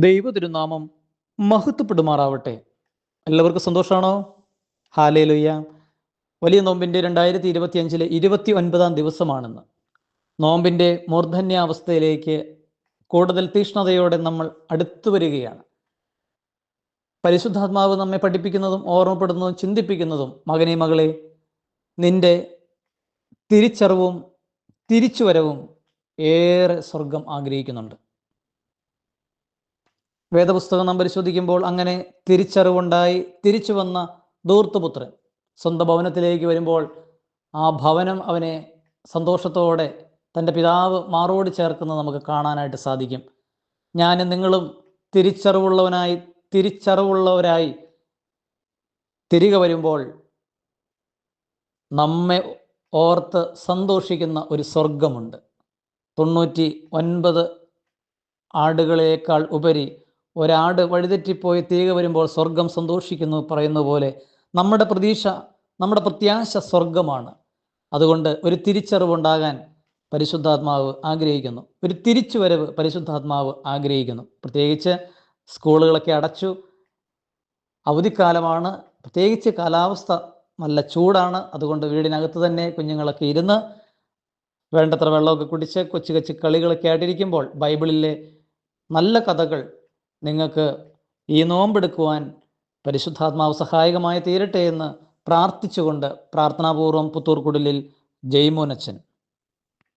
ദൈവ തിരുനാമം മഹത്വപ്പെടുമാറാവട്ടെ. എല്ലാവർക്കും സന്തോഷമാണോ? ഹാലേലുയ്യ. വലിയ നോമ്പിൻ്റെ 2025 29-ാം ദിവസമാണെന്ന്. നോമ്പിൻ്റെ മൂർധന്യാവസ്ഥയിലേക്ക് കൂടുതൽ തീഷ്ണതയോടെ നമ്മൾ അടുത്തു വരികയാണ്. പരിശുദ്ധാത്മാവ് നമ്മെ പഠിപ്പിക്കുന്നതും ഓർമ്മപ്പെടുന്നതും ചിന്തിപ്പിക്കുന്നതും, മകനെ മകളെ, നിന്റെ തിരിച്ചറിവും തിരിച്ചുവരവും ഏറെ സ്വർഗം ആഗ്രഹിക്കുന്നുണ്ട്. വേദപുസ്തകം നാം പരിശോധിക്കുമ്പോൾ അങ്ങനെ തിരിച്ചറിവുണ്ടായി തിരിച്ചു വന്ന ധൂർത്തപുത്രൻ സ്വന്തം ഭവനത്തിലേക്ക് വരുമ്പോൾ ആ ഭവനം അവനെ സന്തോഷത്തോടെ തൻ്റെ പിതാവ് മാറോട് ചേർക്കുന്നത് നമുക്ക് കാണാനായിട്ട് സാധിക്കും. ഞാനും നിങ്ങളും തിരിച്ചറിവുള്ളവരായി തിരികെ വരുമ്പോൾ നമ്മെ ഓർത്ത് സന്തോഷിക്കുന്ന ഒരു സ്വർഗമുണ്ട്. 99 ആടുകളേക്കാൾ ഉപരി ഒരാട് വഴിതെറ്റിപ്പോയി തിരികെ വരുമ്പോൾ സ്വർഗം സന്തോഷിക്കുന്നു പറയുന്ന പോലെ നമ്മുടെ പ്രത്യാശ സ്വർഗമാണ്. അതുകൊണ്ട് ഒരു തിരിച്ചറിവുണ്ടാകാൻ പരിശുദ്ധാത്മാവ് ആഗ്രഹിക്കുന്നു. ഒരു തിരിച്ചുവരവ് പരിശുദ്ധാത്മാവ് ആഗ്രഹിക്കുന്നു. പ്രത്യേകിച്ച് സ്കൂളുകളൊക്കെ അടച്ചു, അവധിക്കാലമാണ്, പ്രത്യേകിച്ച് കാലാവസ്ഥ നല്ല ചൂടാണ്. അതുകൊണ്ട് വീടിനകത്ത് തന്നെ കുഞ്ഞുങ്ങളൊക്കെ ഇരുന്ന് വേണ്ടത്ര വെള്ളമൊക്കെ കുടിച്ച് കൊച്ചു കൊച്ചു കളികളൊക്കെ ആയിട്ടിരിക്കുമ്പോൾ ബൈബിളിലെ നല്ല കഥകൾ നിങ്ങൾക്ക് ഈ നോമ്പെടുക്കുവാൻ പരിശുദ്ധാത്മാവ് സഹായകമായി തീരട്ടെ എന്ന് പ്രാർത്ഥിച്ചുകൊണ്ട് പ്രാർത്ഥനാപൂർവം പുത്തൂർക്കുടലിൽ ജയ്മോനച്ചൻ.